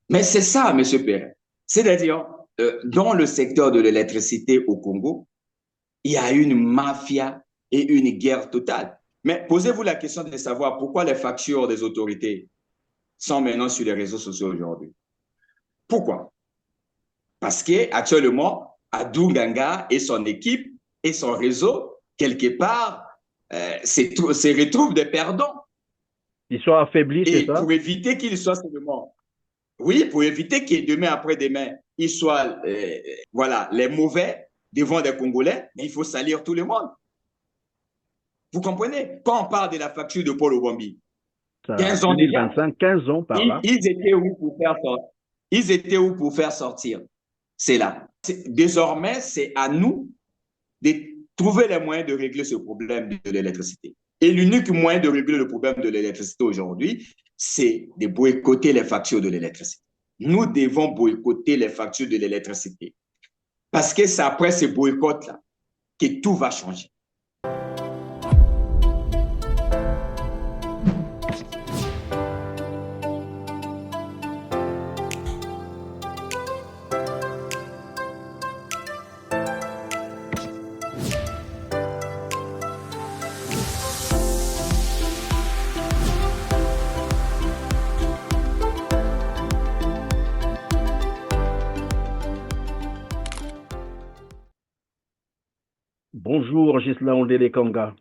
Mais c'est ça, Monsieur Perrin. C'est-à-dire, dans le secteur de l'électricité au Congo, il y a une mafia et une guerre totale. Mais posez-vous la question de savoir pourquoi les factures des autorités sont maintenant sur les réseaux sociaux aujourd'hui. Pourquoi? Parce qu'actuellement, Adou Ganga et son équipe et son réseau, quelque part, se retrouvent des perdants. Ils sont affaiblis, c'est Et ça? pour éviter qu'ils soient seulement, oui, pour éviter que demain après-demain, ils soient, voilà, les mauvais devant des Congolais, mais il faut salir tout le monde. Vous comprenez? Quand on parle de la facture de Paul Obambi, Ça, 15 ans déjà, 2025, 15 ans par là. ils étaient où pour faire sortir? Ils étaient où pour faire sortir? C'est là. Désormais, c'est à nous de trouver les moyens de régler ce problème de l'électricité. Et l'unique moyen de régler le problème de l'électricité aujourd'hui, c'est de boycotter les factures de l'électricité. Nous devons boycotter les factures de l'électricité. Parce que c'est après ce boycott-là que tout va changer. Bonjour, Gisela Ondele Kanga.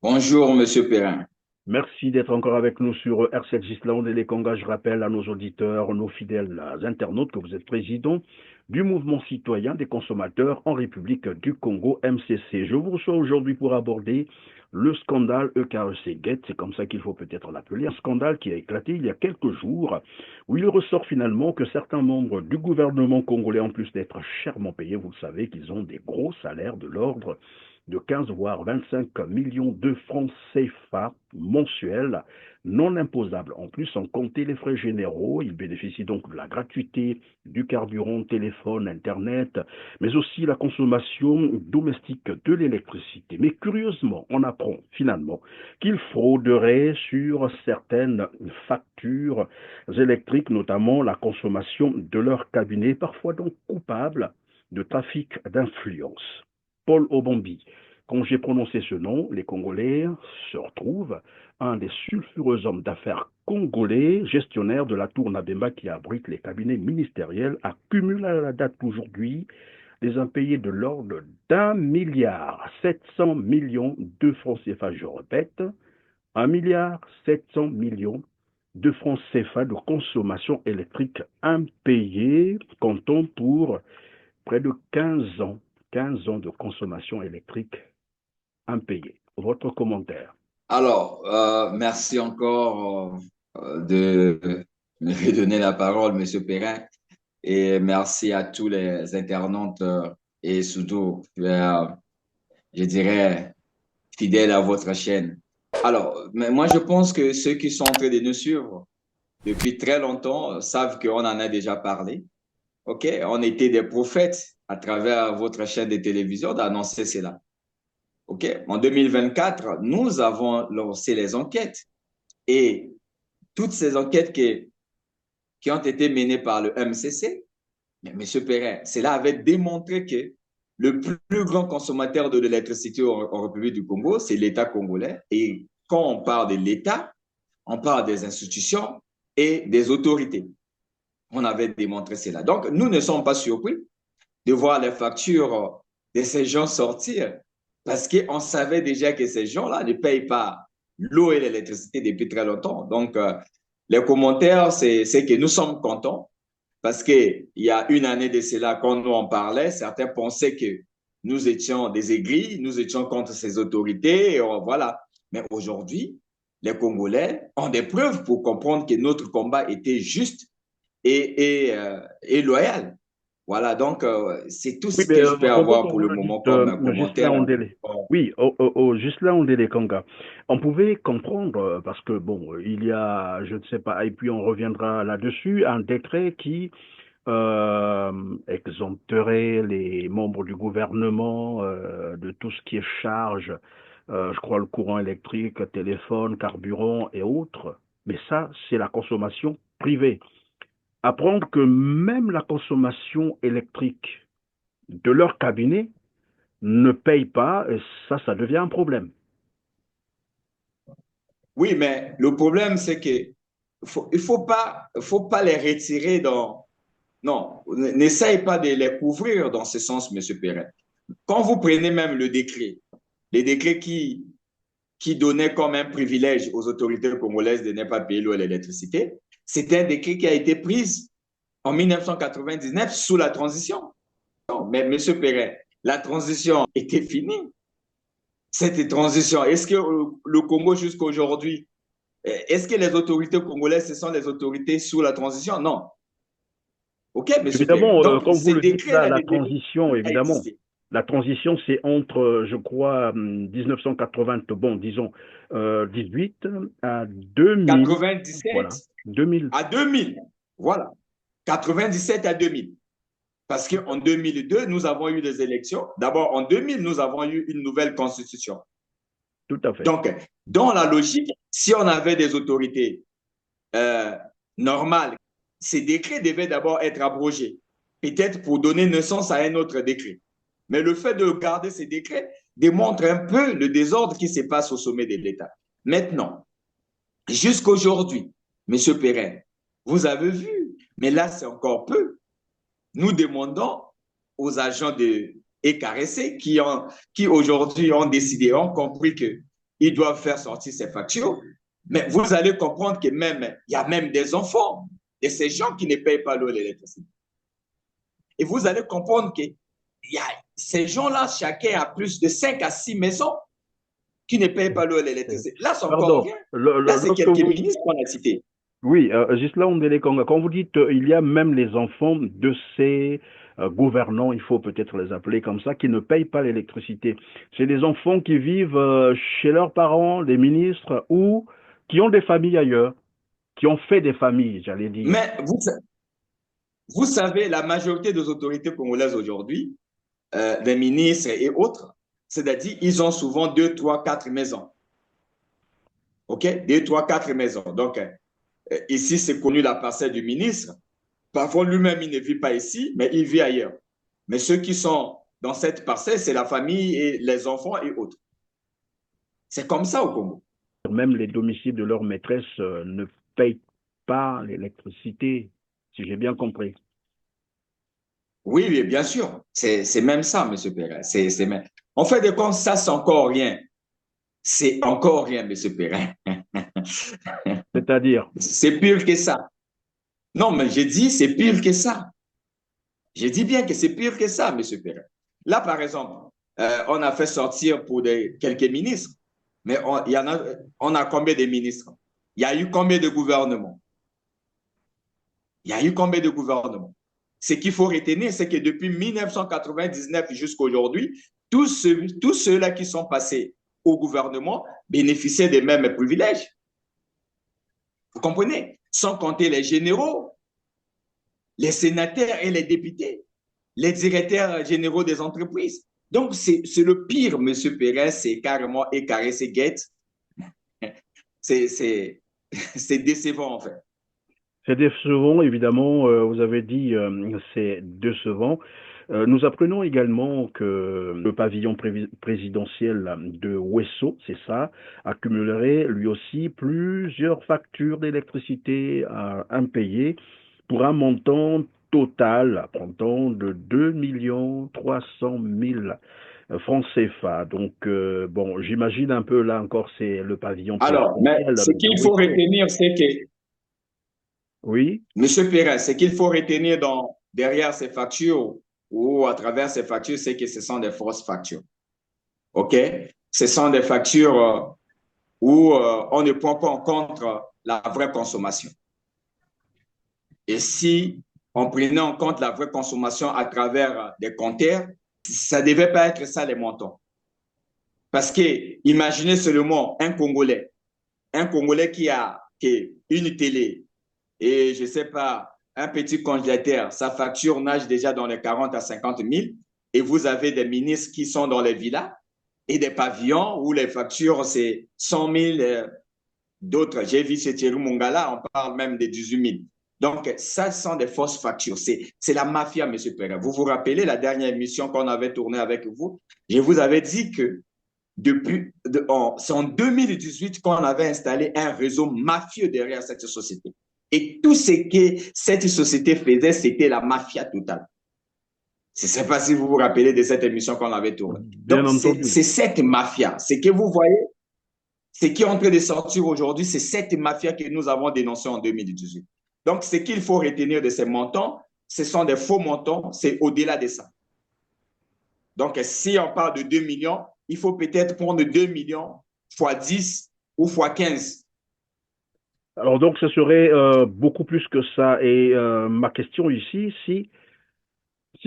Bonjour, Monsieur Perrin. Merci d'être encore avec nous sur R7 Gisela Ondele Kanga. Je rappelle à nos auditeurs, nos fidèles internautes, que vous êtes président du mouvement citoyen des consommateurs en République du Congo, MCC. Je vous reçois aujourd'hui pour aborder le scandale EKEC Gate, c'est comme ça qu'il faut peut-être l'appeler, un scandale qui a éclaté il y a quelques jours, où il ressort finalement que certains membres du gouvernement congolais, en plus d'être chèrement payés, vous le savez, qu'ils ont des gros salaires de l'ordre de 15 voire 25 millions de francs CFA mensuels non imposables. En plus, sans compter les frais généraux, ils bénéficient donc de la gratuité du carburant, téléphone, Internet, mais aussi la consommation domestique de l'électricité. Mais curieusement, on apprend finalement qu'ils frauderaient sur certaines factures électriques, notamment la consommation de leur cabinet, parfois donc coupables de trafic d'influence. Paul Obambi. Quand j'ai prononcé ce nom, les Congolais se retrouvent un des sulfureux hommes d'affaires congolais, gestionnaire de la tour Nabemba qui abrite les cabinets ministériels, accumule à la date d'aujourd'hui des impayés de l'ordre d'1,7 milliard de francs CFA, je répète, 1,7 milliard de francs CFA de consommation électrique impayés, comptons pour près de 15 ans de consommation électrique impayée. Votre commentaire? Alors, merci encore de me redonner la parole, Monsieur Perrin, et merci à tous les internautes et surtout, je dirais, fidèles à votre chaîne. Alors, mais moi, je pense que ceux qui sont en train de nous suivre depuis très longtemps savent qu'on en a déjà parlé. OK? On était des prophètes à travers votre chaîne de télévision d'annoncer cela. OK? En 2024, nous avons lancé les enquêtes et toutes ces enquêtes qui ont été menées par le MCC, mais M. Perrin, cela avait démontré que le plus grand consommateur de l'électricité en République du Congo, c'est l'État congolais. Et quand on parle de l'État, on parle des institutions et des autorités. On avait démontré cela. Donc, nous ne sommes pas surpris de voir les factures de ces gens sortir parce qu'on savait déjà que ces gens-là ne payent pas l'eau et l'électricité depuis très longtemps. Donc, les commentaires, c'est que nous sommes contents parce qu'il y a une année de cela, quand nous en parlait, certains pensaient que nous étions des aigris, nous étions contre ces autorités, et voilà. Mais aujourd'hui, les Congolais ont des preuves pour comprendre que notre combat était juste et loyal. Voilà, donc c'est tout Oui, ce mais que je peux revenons avoir pour vous le le moment dites, comme Ghislain commentaire. Ondélé. Oui, Ghislain Ondélé Kanga. On pouvait comprendre, parce que bon, il y a, je ne sais pas, et puis on reviendra là-dessus, un décret qui exempterait les membres du gouvernement de tout ce qui est charge, je crois le courant électrique, téléphone, carburant et autres. Mais ça, c'est la consommation privée. apprendre que même la consommation électrique de leur cabinet ne paye pas, et ça devient un problème. Oui, mais le problème, c'est que faut pas les retirer dans. Non, n'essaye pas de les couvrir dans ce sens, Monsieur Perret. Quand vous prenez même le décret, les décrets qui donnait comme un privilège aux autorités congolaises de ne pas payer l'eau et l'électricité, c'était un décret qui a été pris en 1999 sous la transition. Non, mais Monsieur Perret, la transition était finie. Cette transition, est-ce que le Congo jusqu'à aujourd'hui, est-ce que les autorités congolaises, ce sont les autorités sous la transition? Non. OK, Monsieur Perret. Évidemment, Donc, comme vous ces le dites là, décrets-là la de 2000 transition, a évidemment, existé. la transition, c'est entre, je crois, 1980, bon, disons, 18 à 2000, 97 voilà, 2000, à 2000. Voilà. 97 à 2000. Parce qu'en 2002, nous avons eu des élections. D'abord, en 2000, nous avons eu une nouvelle constitution. tout à fait. Donc, dans la logique, si on avait des autorités euh, normales, ces décrets devaient d'abord être abrogés, peut-être pour donner naissance à un autre décret. Mais le fait de garder ces décrets démontre un peu le désordre qui se passe au sommet de l'État. Maintenant, jusqu'aujourd'hui, M. Perrin, vous avez vu, mais là, c'est encore peu. Nous demandons aux agents de ECAREC qui aujourd'hui ont décidé, ont compris qu'ils doivent faire sortir ces factures. Mais vous allez comprendre que même, il y a même des enfants de ces gens qui ne payent pas l'eau et l'électricité. Et vous allez comprendre que y a, ces gens-là, chacun a plus de 5 à 6 maisons qui ne payent pas l'eau et l'électricité. Là, c'est encore Pardon, rien. Là, c'est lorsque quelques vous, ministres qu'on a cités. oui, Gisela Ondele-Konga, quand vous dites il y a même les enfants de ces gouvernants, il faut peut-être les appeler comme ça, qui ne payent pas l'électricité. C'est des enfants qui vivent chez leurs parents, des ministres, ou qui ont des familles ailleurs, qui ont fait des familles, j'allais dire. Mais vous savez, la majorité des autorités congolaises aujourd'hui, des ministres et autres, c'est-à-dire ils ont souvent 2, 3, 4 maisons. OK? 2, 3, 4 maisons. Donc, ici, c'est connu la parcelle du ministre. Parfois, lui-même, il ne vit pas ici, mais il vit ailleurs. Mais ceux qui sont dans cette parcelle, c'est la famille et les enfants et autres. C'est comme ça au Congo. Même les domiciles de leurs maîtresses ne payent pas l'électricité, si j'ai bien compris. Oui, oui, bien sûr. C'est même ça, M. Perrin. Même... En fait, de compte, ça, c'est encore rien. C'est encore rien, M. Perrin. C'est-à-dire, C'est pire que ça. Non, mais j'ai dit, c'est pire que ça. J'ai dit bien que c'est pire que ça, M. Perrin. Là, par exemple, on a fait sortir pour quelques ministres, mais on a combien de ministres? Il y a eu combien de gouvernements? Il y a eu combien de gouvernements? Ce qu'il faut retenir, c'est que depuis 1999 jusqu'à aujourd'hui, tous ceux-là qui sont passés au gouvernement bénéficiaient des mêmes privilèges. Vous comprenez? Sans compter les généraux, les sénateurs et les députés, les directeurs généraux des entreprises. Donc, c'est le pire, M. Perrin, c'est carrément écarré, c'est guette. C'est décevant, en fait. c'est décevant, évidemment, vous avez dit c'est décevant. Nous apprenons également que le pavillon présidentiel de Ouesso, c'est ça, accumulerait lui aussi plusieurs factures d'électricité à impayées pour un montant total, montant de 2 300 000 francs CFA. Donc, bon, j'imagine un peu, là encore, c'est le pavillon Alors, mais présidentiel ce de qu'il faut Ouesso. retenir, c'est que Oui. Monsieur Perrin, ce qu'il faut retenir derrière ces factures ou à travers ces factures, c'est que ce sont des fausses factures. OK? Ce sont des factures où on ne prend pas en compte la vraie consommation. Et si on prenait en compte la vraie consommation à travers des compteurs, ça ne devait pas être ça les montants. Parce que imaginez seulement un Congolais qui a une télé, et je ne sais pas, un petit congélateur, sa facture nage déjà dans les 40 à 50 000 et vous avez des ministres qui sont dans les villas et des pavillons où les factures, c'est 100 000, d'autres. J'ai vu chez Thierry Mongala, on parle même de 18 000. Donc, ça sont des fausses factures. C'est la mafia, M. Perrin. Vous vous rappelez la dernière émission qu'on avait tournée avec vous? Je vous avais dit que c'est en 2018 qu'on avait installé un réseau mafieux derrière cette société. Et tout ce que cette société faisait, c'était la mafia totale. Je ne sais pas si vous vous rappelez de cette émission qu'on avait tournée. Bien Donc, entendu. c'est cette mafia. Ce que vous voyez, ce qui est en train de sortir aujourd'hui, c'est cette mafia que nous avons dénoncée en 2018. Donc, ce qu'il faut retenir de ces montants, ce sont des faux montants, c'est au-delà de ça. Donc, si on parle de 2 millions, il faut peut-être prendre 2 millions fois 10 ou fois 15. Alors donc, ce serait beaucoup plus que ça. Et ma question ici, si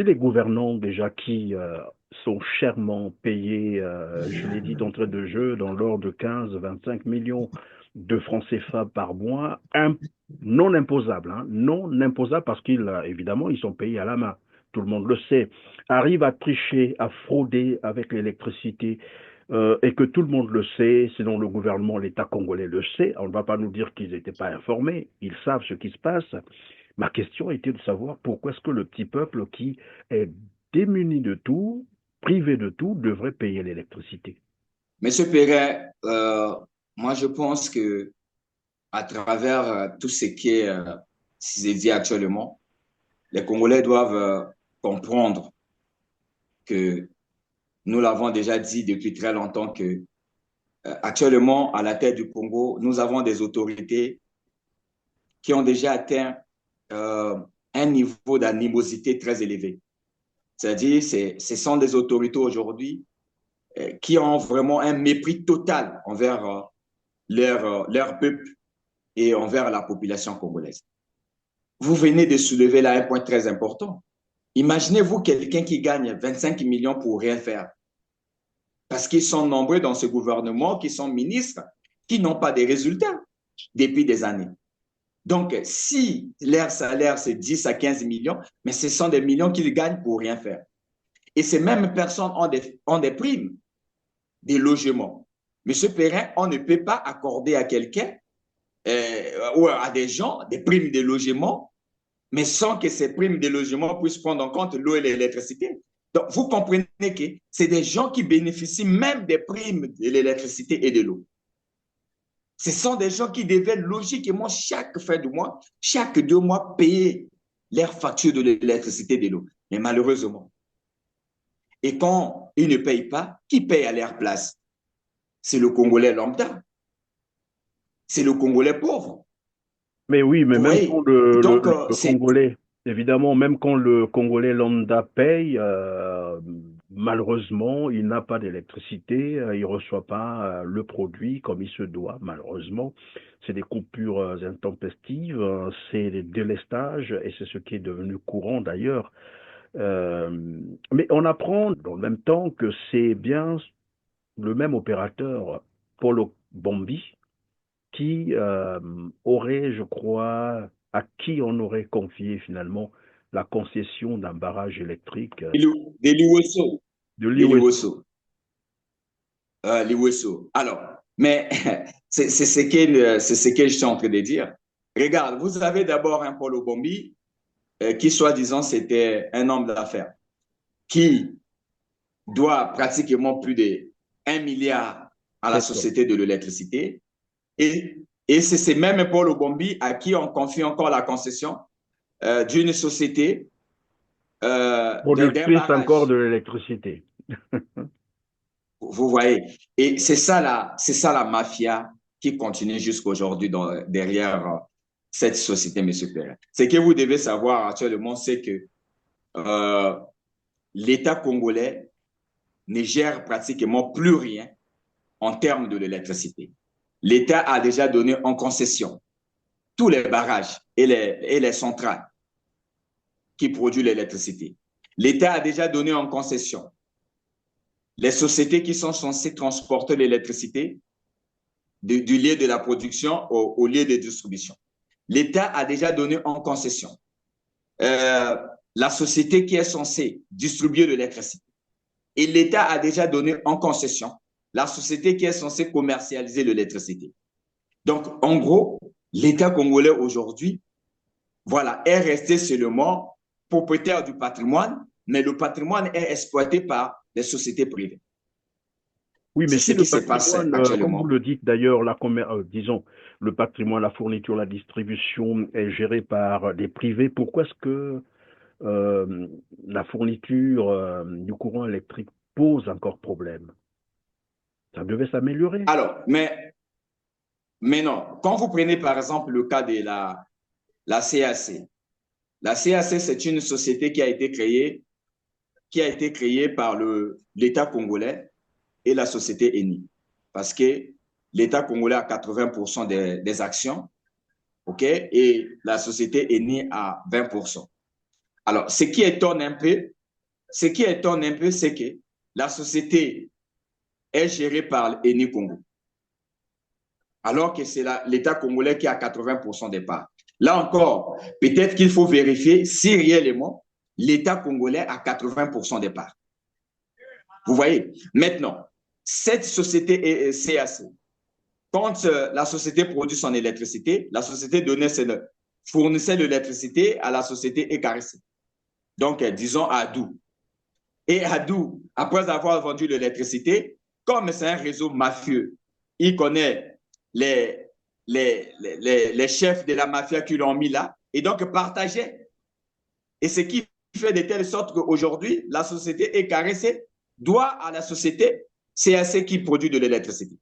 les gouvernants déjà qui sont chèrement payés, je l'ai dit d'entrée de jeu, dans l'ordre de 15-25 millions de francs CFA par mois, non imposables, hein, non imposables parce qu'évidemment, ils sont payés à la main. Tout le monde le sait, arrivent à tricher, à frauder avec l'électricité, et que tout le monde le sait, sinon le gouvernement, l'État congolais le sait, on ne va pas nous dire qu'ils n'étaient pas informés, ils savent ce qui se passe. Ma question était de savoir pourquoi est-ce que le petit peuple qui est démuni de tout, privé de tout, devrait payer l'électricité. Monsieur Perret, moi je pense que à travers tout ce qui est dit actuellement, les Congolais doivent comprendre que nous l'avons déjà dit depuis très longtemps que actuellement, à la tête du Congo, nous avons des autorités qui ont déjà atteint un niveau d'animosité très élevé. C'est-à-dire, ce sont des autorités aujourd'hui qui ont vraiment un mépris total envers leur peuple et envers la population congolaise. Vous venez de soulever là un point très important. Imaginez-vous quelqu'un qui gagne 25 millions pour rien faire. Parce qu'ils sont nombreux dans ce gouvernement, qui sont ministres, qui n'ont pas de résultats depuis des années. Donc, si leur salaire, c'est 10 à 15 millions, mais ce sont des millions qu'ils gagnent pour rien faire. Et ces mêmes personnes ont des primes, des logements. Monsieur Perrin, on ne peut pas accorder à quelqu'un ou à des gens des primes de logement, mais sans que ces primes de logement puissent prendre en compte l'eau et l'électricité. Donc, vous comprenez que c'est des gens qui bénéficient même des primes de l'électricité et de l'eau. Ce sont des gens qui devaient logiquement, chaque fin de mois, chaque 2 mois, payer leurs factures de l'électricité et de l'eau. Mais malheureusement, et quand ils ne payent pas, qui paye à leur place? C'est le Congolais lambda. C'est le Congolais pauvre. Mais oui, mais même quand Donc, le Congolais, évidemment, même quand le Congolais lambda paye, malheureusement, il n'a pas d'électricité, il ne reçoit pas le produit comme il se doit, malheureusement. C'est des coupures intempestives, c'est des délestages, et c'est ce qui est devenu courant d'ailleurs. Mais on apprend dans le même temps que c'est bien le même opérateur, Paulo Bombi, qui aurait, je crois, à qui on aurait confié finalement la concession d'un barrage électrique de l'Iweso. de l'Iweso. L'Iweso. Alors, mais c'est ce que je suis en train de dire. Regarde, vous avez d'abord un Paulo Bombi qui, soi-disant, c'était un homme d'affaires qui doit pratiquement plus de 1 milliard à la Société de l'électricité. Et c'est ces mêmes Paulo Bombi à qui on confie encore la concession d'une société productrice encore de l'électricité. Vous voyez. Et c'est ça la mafia qui continue jusqu'à aujourd'hui derrière cette société, M. Perrin. Ce que vous devez savoir actuellement, c'est que l'État congolais ne gère pratiquement plus rien en termes de l'électricité. L'État a déjà donné en concession tous les barrages et les centrales qui produisent l'électricité. L'État a déjà donné en concession les sociétés qui sont censées transporter l'électricité du lieu de la production au lieu de distribution. L'État a déjà donné en concession la société qui est censée distribuer l'électricité. Et l'État a déjà donné en concession la société qui est censée commercialiser l'électricité. Donc, en gros, l'État congolais aujourd'hui voilà, est resté seulement propriétaire du patrimoine, mais le patrimoine est exploité par les sociétés privées. Oui, mais C'est ce si le qui se passe patrimoine, comme vous actuellement. le dites d'ailleurs, disons, le patrimoine, la fourniture, la distribution est gérée par des privés, pourquoi est-ce que euh, la fourniture du courant électrique pose encore problème? Ça devait s'améliorer. Alors, mais non, quand vous prenez par exemple le cas de la CAC, la CAC, c'est une société qui a été créée par l'État congolais et la société ENI. Parce que l'État congolais a 80% des actions, OK, et la société ENI a 20%. Alors, ce qui étonne un peu, c'est que la société est gérée par ENI Congo, alors que c'est l'État congolais qui a 80% des parts. Là encore, peut-être qu'il faut vérifier si réellement l'État congolais a 80% des parts. Vous voyez, maintenant, cette société CAC, quand la société produit son électricité, la société fournissait l'électricité à la société ECARC. Donc, disons Adou. Et Adou, après avoir vendu l'électricité, comme c'est un réseau mafieux, il connaît les chefs de la mafia qui l'ont mis là, et donc partageait. Et ce qui fait de telle sorte qu'aujourd'hui, la société ECARC doit à la société CAC qui produit de l'électricité.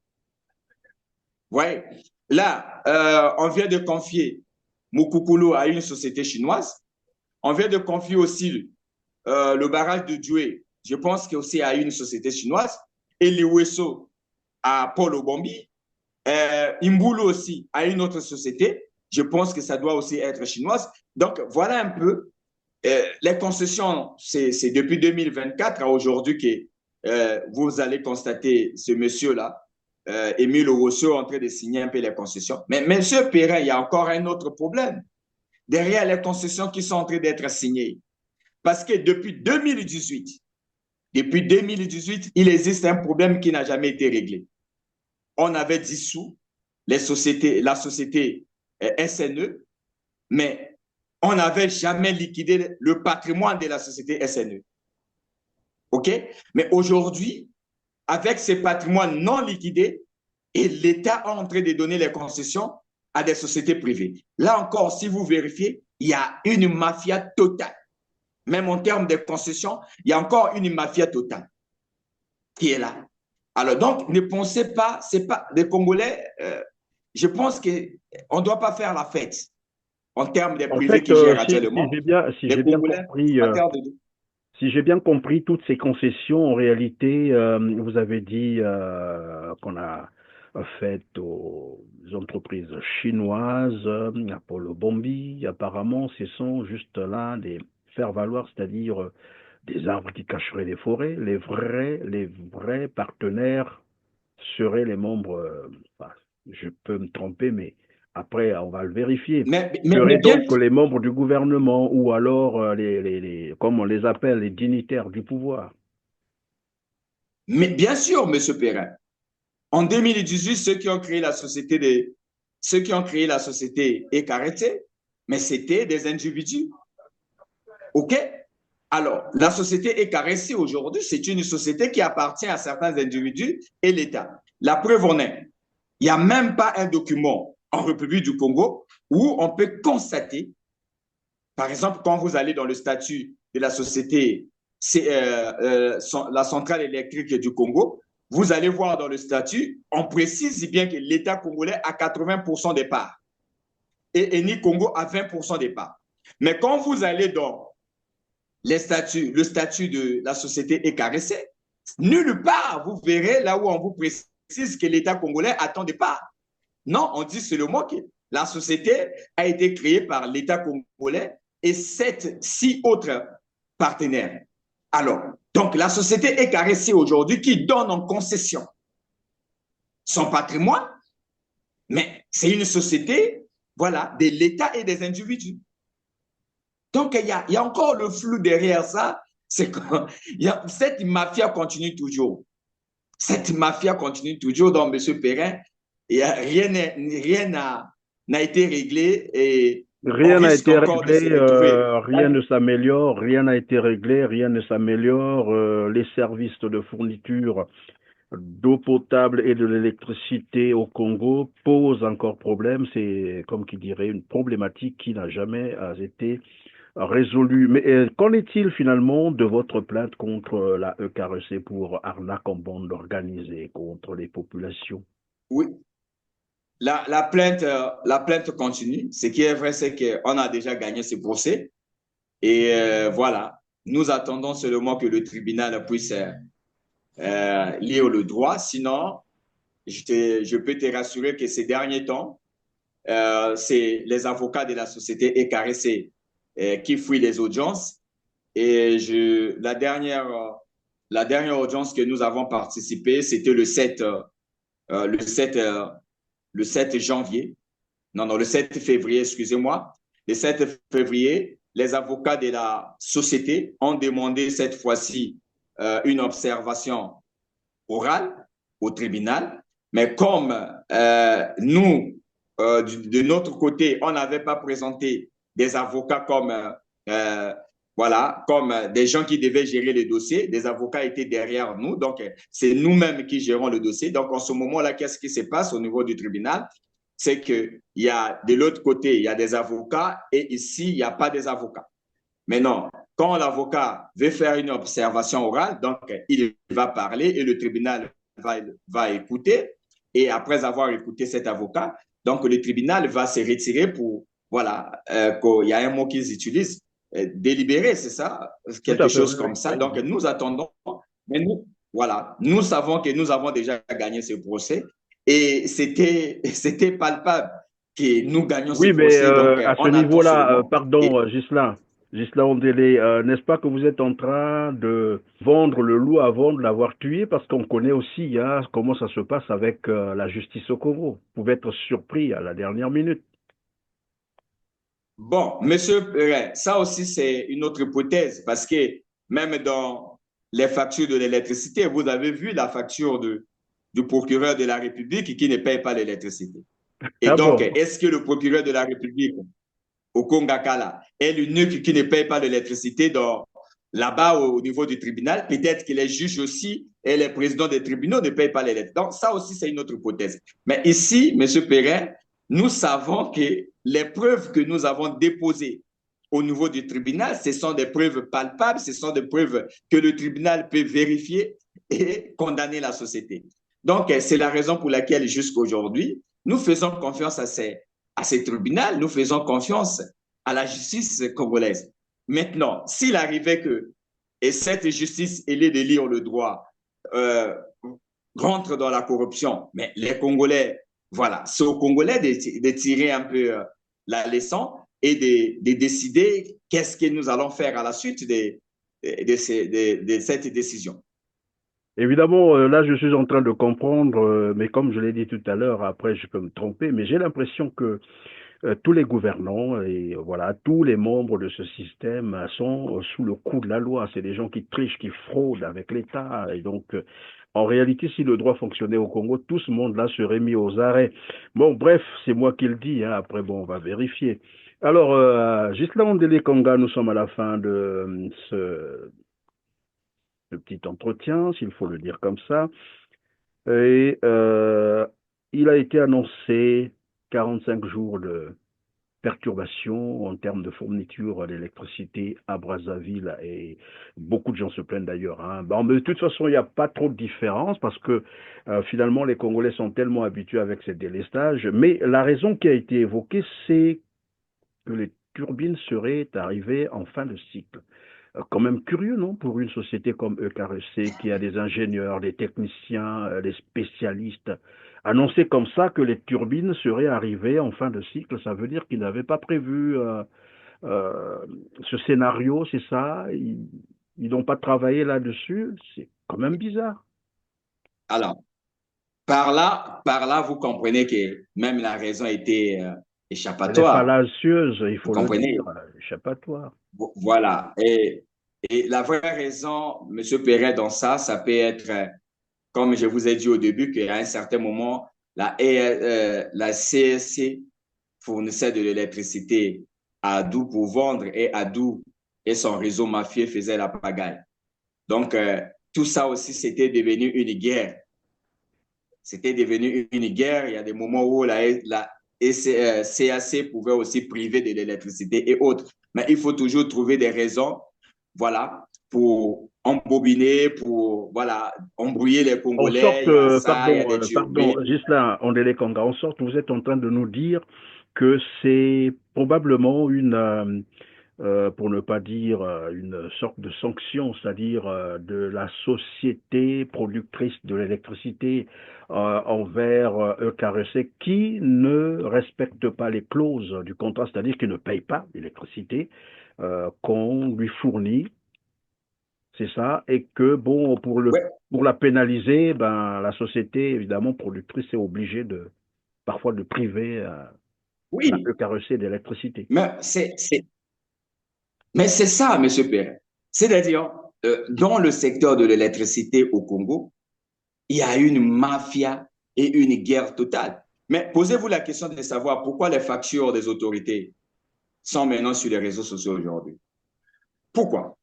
Vous voyez, là, on vient de confier Mukukulu à une société chinoise. On vient de confier aussi le barrage de Djoué, je pense que aussi à une société chinoise. Et Liweso à Paul Obombi. Imbulu aussi à une autre société. Je pense que ça doit aussi être chinoise. Donc, voilà un peu. Les concessions, c'est depuis 2024 à aujourd'hui que vous allez constater ce monsieur-là, Émile Rousseau, en train de signer un peu les concessions. Mais M. Perrin, il y a encore un autre problème. Derrière les concessions qui sont en train d'être signées. Parce que depuis 2018, il existe un problème qui n'a jamais été réglé. On avait dissous la société SNE, mais on n'avait jamais liquidé le patrimoine de la société SNE. OK? Mais aujourd'hui, avec ces patrimoines non liquidés, et l'État est en train de donner les concessions à des sociétés privées. Là encore, si vous vérifiez, il y a une mafia totale. Même en termes de concessions, il y a encore une mafia totale qui est là. Alors donc, ne pensez pas, c'est pas des Congolais, je pense qu'on ne doit pas faire la fête en termes des En privés fait, qui gèrent si actuellement. j'ai Les bien Congolais, compris, en termes de... si j'ai bien compris toutes ces concessions, en réalité, vous avez dit qu'on a fait aux entreprises chinoises, Apollo Bombi, apparemment, ce sont juste là des faire-valoir, c'est-à-dire des arbres qui cacheraient les forêts. Les vrais partenaires seraient les membres, enfin, je peux me tromper, mais après, on va le vérifier, Mais seraient bien, donc les membres du gouvernement ou alors, comme on les appelle, les dignitaires du pouvoir. mais bien sûr, M. Perrin. En 2018, ceux qui ont créé la société Ecarete, mais c'était des individus. OK? Alors, la société Ecarete aujourd'hui, c'est une société qui appartient à certains individus et l'État. La preuve en est, il n'y a même pas un document en République du Congo où on peut constater, par exemple, quand vous allez dans le statut de la société, la centrale électrique du Congo, vous allez voir dans le statut, on précise bien que l'État congolais a 80% des parts et Eni Congo a 20% des parts. Mais quand vous allez dans le statut de la société ECARC, nulle part vous verrez là où on vous précise que l'État congolais a tant de parts. Non, on dit seulement que la société a été créée par l'État congolais et 6 autres partenaires. Alors, donc la société ECARC aujourd'hui qui donne en concession son patrimoine, mais c'est une société, voilà, de l'État et des individus. Donc, il y a encore le flou derrière ça, c'est que cette mafia continue toujours. Cette mafia continue toujours, donc M. Perrin, rien n'a été réglé et On Rien n'a risque été encore de se réglé, retrouver. rien ne s'améliore, rien n'a été réglé, rien ne s'améliore. Les services de fourniture d'eau potable et de l'électricité au Congo posent encore problème. C'est, comme qui dirait, une problématique qui n'a jamais été résolue. Mais qu'en est-il finalement de votre plainte contre la EKRC pour arnaque en bande organisée contre les populations? Oui, la plainte continue. Ce qui est vrai, c'est qu'on a déjà gagné ce procès. Et voilà, nous attendons seulement que le tribunal puisse lire le droit. Sinon, je peux te rassurer que ces derniers temps, c'est les avocats de la société EKRC qui fuient les audiences. Et la dernière audience que nous avons participé, c'était le 7, le 7 janvier. Non, non, le 7 février, excusez-moi. Le 7 février, les avocats de la société ont demandé cette fois-ci une observation orale au tribunal. Mais comme nous, de notre côté, on n'avait pas présenté des avocats euh, voilà, comme des gens qui devaient gérer le dossier, des avocats étaient derrière nous. Donc, c'est nous-mêmes qui gérons le dossier. Donc, en ce moment-là, qu'est-ce qui se passe au niveau du tribunal? C'est qu'il y a de l'autre côté, il y a des avocats et ici, il n'y a pas des avocats. Mais non, quand l'avocat veut faire une observation orale, donc il va parler et le tribunal va écouter. Et après avoir écouté cet avocat, donc le tribunal va se retirer pour, voilà, il y a un mot qu'ils utilisent, délibérer, c'est ça, Tout quelque à fait, chose oui, comme ça. oui, Donc oui. nous attendons, mais nous, voilà, nous savons que nous avons déjà gagné ce procès et c'était palpable que nous gagnions ce Oui, mais procès. Donc à ce on attend niveau-là, seulement. Et pardon, Ghislain Ondélé, n'est-ce pas que vous êtes en train de vendre le loup avant de l'avoir tué? Parce qu'on connaît aussi hein, comment ça se passe avec la justice au Congo. Vous pouvez être surpris à la dernière minute. bon, monsieur Perrin, ça aussi, c'est une autre hypothèse parce que même dans les factures de l'électricité, vous avez vu la facture du procureur de la République qui ne paye pas l'électricité. Et Ah donc, bon? est-ce que le procureur de la République au Congakala est l'unique qui ne paye pas l'électricité là-bas au niveau du tribunal? Peut-être que les juges aussi et les présidents des tribunaux ne payent pas l'électricité. Donc, ça aussi, c'est une autre hypothèse. Mais ici, monsieur Perrin, nous savons que les preuves que nous avons déposées au niveau du tribunal, ce sont des preuves palpables, ce sont des preuves que le tribunal peut vérifier et condamner la société. Donc, c'est la raison pour laquelle jusqu'à aujourd'hui, nous faisons confiance à ces tribunaux, nous faisons confiance à la justice congolaise. Maintenant, s'il arrivait que et cette justice, elle est de lire le droit, euh, rentre dans la corruption, mais les Congolais, voilà, c'est aux Congolais de tirer un peu la leçon et de décider qu'est-ce que nous allons faire à la suite de cette décision. Évidemment, là, je suis en train de comprendre, mais comme je l'ai dit tout à l'heure, après, je peux me tromper, mais j'ai l'impression que tous les gouvernants et voilà, tous les membres de ce système sont sous le coup de la loi. C'est des gens qui trichent, qui fraudent avec l'État. Et donc, en réalité, si le droit fonctionnait au Congo, tout ce monde-là serait mis aux arrêts. Bon, bref, c'est moi qui le dis. Hein. Après, bon, on va vérifier. Alors, Ghislain Ondélé Conga, nous sommes à la fin de ce petit entretien, s'il faut le dire comme ça. Et il a été annoncé 45 jours de perturbations en termes de fourniture d'électricité à Brazzaville et beaucoup de gens se plaignent d'ailleurs. Hein. Bon, mais de toute façon, il n'y a pas trop de différence parce que finalement, les Congolais sont tellement habitués avec ces délestages. Mais la raison qui a été évoquée, c'est que les turbines seraient arrivées en fin de cycle. Quand même curieux, non, pour une société comme EKRC qui a des ingénieurs, des techniciens, des spécialistes. Annoncer comme ça que les turbines seraient arrivées en fin de cycle, ça veut dire qu'ils n'avaient pas prévu euh, ce scénario, c'est ça? Ils n'ont pas travaillé là-dessus? C'est quand même bizarre. Alors, par là, vous comprenez que même la raison était Elle est échappatoire. fallacieuse, il Vous faut le comprenez? dire, échappatoire. Voilà. Et la vraie raison, Monsieur Perret, dans ça peut être, comme je vous ai dit au début, qu'à un certain moment, la CSC fournissait de l'électricité à Adou pour vendre et Adou et son réseau mafieux faisaient la pagaille. Donc, tout ça aussi, c'était devenu une guerre. C'était devenu une guerre. Il y a des moments où la CAC pouvait aussi priver de l'électricité et autres. Mais il faut toujours trouver des raisons, voilà, pour embobiner, pour, voilà, embrouiller les En Congolais. sorte, Il y a ça, il y a des pardon, turbines. Ghislain Ondélé Conga, en sorte, vous êtes en train de nous dire que c'est probablement pour ne pas dire une sorte de sanction, c'est-à-dire de la société productrice de l'électricité envers EKRC qui ne respecte pas les clauses du contrat, c'est-à-dire qui ne paye pas l'électricité qu'on lui fournit, c'est ça, et que bon, Ouais, pour la pénaliser, ben la société évidemment productrice est obligée parfois de priver la oui, EKRC d'électricité. mais c'est ça, M. Perrin. C'est-à-dire, dans le secteur de l'électricité au Congo, il y a une mafia et une guerre totale. Mais posez-vous la question de savoir pourquoi les factures des autorités sont maintenant sur les réseaux sociaux aujourd'hui. Pourquoi?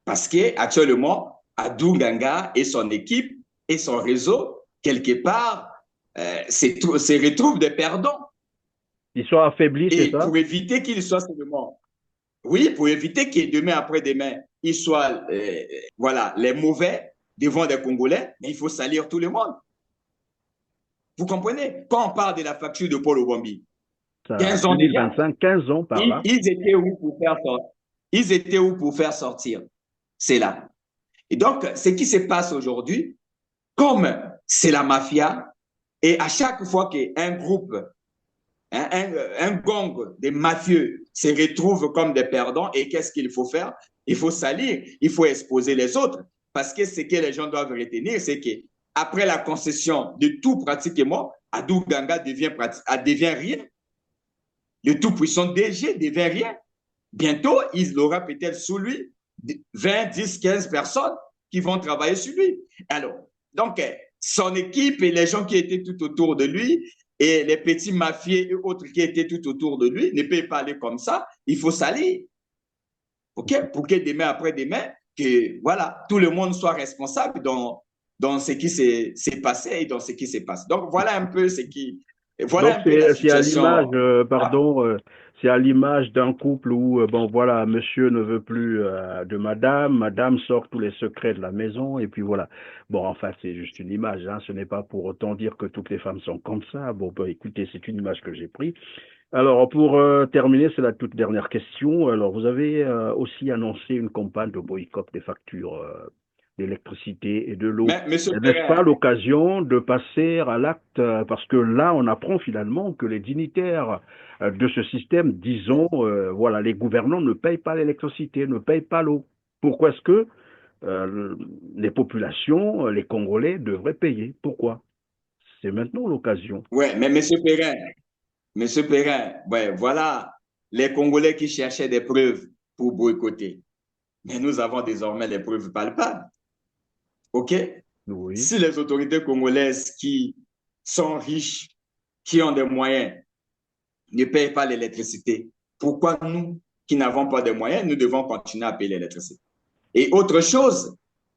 Parce qu'actuellement, Adou Ganga et son équipe et son réseau, quelque part, se retrouvent des perdants. Ils sont affaiblis, c'est Et ça? pour éviter qu'ils soient seulement, oui, pour éviter que demain après-demain, ils soient, voilà, les mauvais devant des Congolais, mais il faut salir tout le monde. Vous comprenez? Quand on parle de la facture de Paul Obambi, Ça, 15 ans déjà, 2025, 15 ans par là. ils étaient où pour faire sortir? Ils étaient où pour faire sortir? C'est là. Et donc, ce qui se passe aujourd'hui, comme c'est la mafia, et à chaque fois qu'un groupe, un gang des mafieux se retrouve comme des perdants, et qu'est-ce qu'il faut faire? Il faut salir, il faut exposer les autres. Parce que ce que les gens doivent retenir, c'est que après la concession de tout pratiquement, Adou Ganga devient rien. Le tout-puissant DG devient rien. Bientôt, il aura peut-être sous lui 20, 10, 15 personnes qui vont travailler sur lui. Alors, donc, son équipe et les gens qui étaient tout autour de lui et les petits mafieux et autres qui étaient tout autour de lui ne peuvent pas aller comme ça. Il faut s'aller. OK? Pour que demain après-demain, que voilà, tout le monde soit responsable dans ce qui s'est passé et dans ce qui se passe. Donc, voilà un peu Donc voilà un peu la c'est à l'image, situation. c'est à l'image d'un couple où bon voilà, monsieur ne veut plus de madame, madame sort tous les secrets de la maison et puis voilà. Bon enfin c'est juste une image, hein, ce n'est pas pour autant dire que toutes les femmes sont comme ça. Bon bah, écoutez, c'est une image que j'ai prise. Alors pour terminer, c'est la toute dernière question. Alors vous avez aussi annoncé une campagne de boycott des factures d'électricité et de l'eau. Mais, Monsieur N'est-ce pas Perrin, l'occasion de passer à l'acte parce que là, on apprend finalement que les dignitaires de ce système, disons, voilà, les gouvernants ne payent pas l'électricité, ne payent pas l'eau. Pourquoi est-ce que euh, les populations, les Congolais devraient payer? Pourquoi? C'est maintenant l'occasion. ouais, mais Monsieur Perrin, ouais, voilà les Congolais qui cherchaient des preuves pour boycotter. Mais nous avons désormais les preuves palpables. OK? Oui. Si les autorités congolaises qui sont riches, qui ont des moyens, ne payent pas l'électricité, pourquoi nous, qui n'avons pas de moyens, nous devons continuer à payer l'électricité? Et autre chose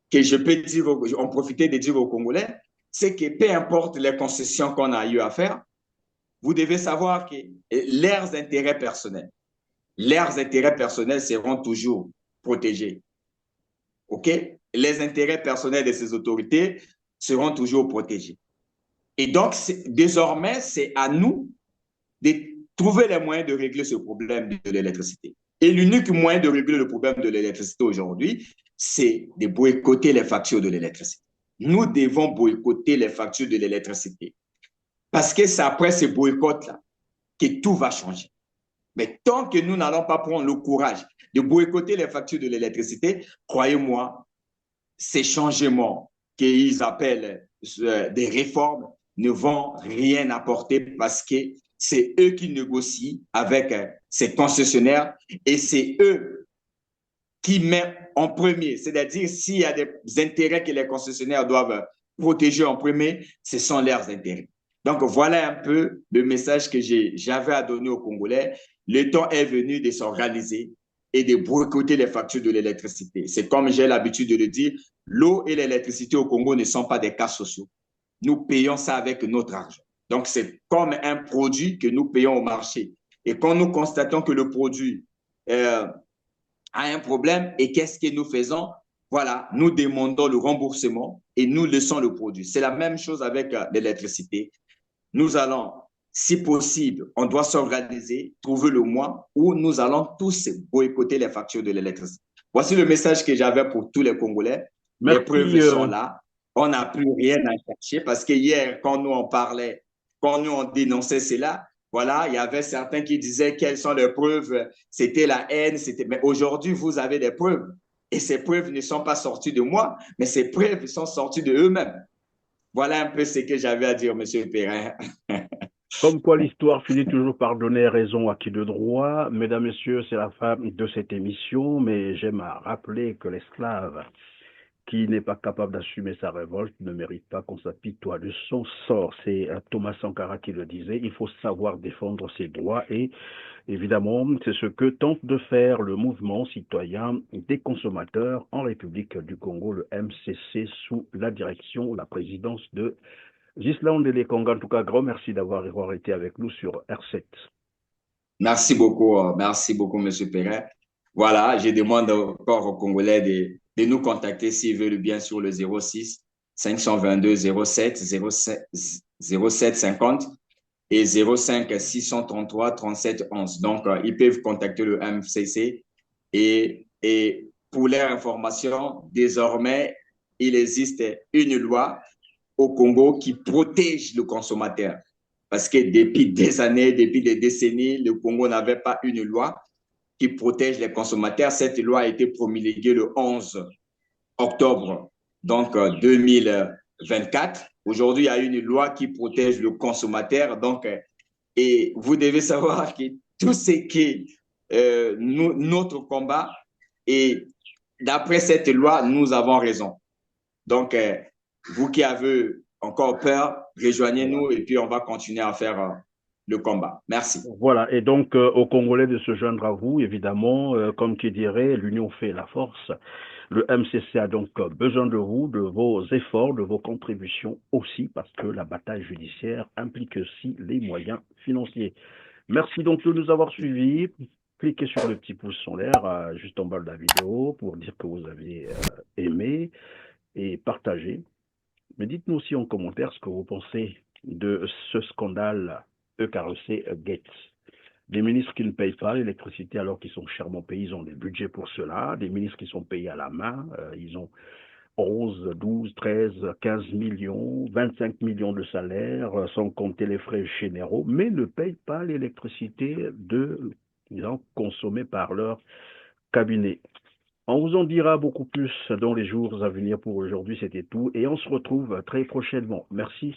que je peux dire, en profiter de dire aux Congolais, c'est que peu importe les concessions qu'on a eu à faire, vous devez savoir que leurs intérêts personnels seront toujours protégés. OK? Les intérêts personnels de ces autorités seront toujours protégés. Et donc, désormais, c'est à nous de trouver les moyens de régler ce problème de l'électricité. Et l'unique moyen de régler le problème de l'électricité aujourd'hui, c'est de boycotter les factures de l'électricité. Nous devons boycotter les factures de l'électricité. Parce que c'est après ce boycott-là que tout va changer. Mais tant que nous n'allons pas prendre le courage de boycotter les factures de l'électricité, croyez-moi, ces changements qu'ils appellent des réformes ne vont rien apporter parce que c'est eux qui négocient avec ces concessionnaires et c'est eux qui mettent en premier. C'est-à-dire, s'il y a des intérêts que les concessionnaires doivent protéger en premier, ce sont leurs intérêts. Donc, voilà un peu le message que j'avais à donner aux Congolais. le temps est venu de s'organiser et de boycotter les factures de l'électricité. C'est comme j'ai l'habitude de le dire, l'eau et l'électricité au Congo ne sont pas des cas sociaux. Nous payons ça avec notre argent. Donc, c'est comme un produit que nous payons au marché. Et quand nous constatons que le produit a un problème, et qu'est-ce que nous faisons? Voilà, nous demandons le remboursement et nous laissons le produit. C'est la même chose avec l'électricité. Nous allons, si possible, on doit s'organiser, trouver le mois où nous allons tous boycotter les factures de l'électricité. Voici le message que j'avais pour tous les Congolais. Les Merci. preuves sont là. On n'a plus rien à chercher parce que hier, quand nous on parlait, quand nous on dénonçait cela, voilà, il y avait certains qui disaient quelles sont les preuves, c'était la haine, c'était. Mais aujourd'hui, vous avez des preuves. Et ces preuves ne sont pas sorties de moi, mais ces preuves sont sorties de eux-mêmes. Voilà un peu ce que j'avais à dire, Monsieur Perrin. Comme quoi l'histoire finit toujours par donner raison à qui de droit. Mesdames, Messieurs, c'est la fin de cette émission, mais j'aime à rappeler que l'esclave qui n'est pas capable d'assumer sa révolte ne mérite pas qu'on s'apitoie de son sort. C'est Thomas Sankara qui le disait, il faut savoir défendre ses droits et évidemment, c'est ce que tente de faire le mouvement citoyen des consommateurs en République du Congo, le MCC, sous la direction, la présidence de Ghislain Délé-Conga. En tout cas, grand merci d'avoir été avec nous sur R7. Merci beaucoup, Monsieur Perrin. Voilà, je demande encore aux Congolais de nous contacter s'ils veulent bien sur le 06 522 07 07 50 et 05 633 37 11. Donc, ils peuvent contacter le MCC et pour leur information, désormais, il existe une loi au Congo qui protège le consommateur. Parce que depuis des années, depuis des décennies, le Congo n'avait pas une loi qui protège les consommateurs. Cette loi a été promulguée le 11 octobre donc 2024. Aujourd'hui, il y a une loi qui protège le consommateur. Donc, et vous devez savoir que tout ce qui est notre combat, et d'après cette loi, nous avons raison. Donc, vous qui avez encore peur, rejoignez-nous et puis on va continuer à faire le combat. Merci. Voilà, et donc aux Congolais de se joindre à vous, évidemment, comme qui dirait, l'union fait la force. Le MCC a donc besoin de vous, de vos efforts, de vos contributions aussi, parce que la bataille judiciaire implique aussi les moyens financiers. Merci donc de nous avoir suivis. Cliquez sur le petit pouce en l'air juste en bas de la vidéo pour dire que vous avez aimé et partagé. Mais dites-nous aussi en commentaire ce que vous pensez de ce scandale EKRC Gates. Des ministres qui ne payent pas l'électricité alors qu'ils sont chèrement payés, ils ont des budgets pour cela. Des ministres qui sont payés à la main, ils ont 11, 12, 13, 15 millions, 25 millions de salaires, sans compter les frais généraux, mais ne payent pas l'électricité consommée par leur cabinet. On vous en dira beaucoup plus dans les jours à venir. Pour aujourd'hui, c'était tout et on se retrouve très prochainement. Merci.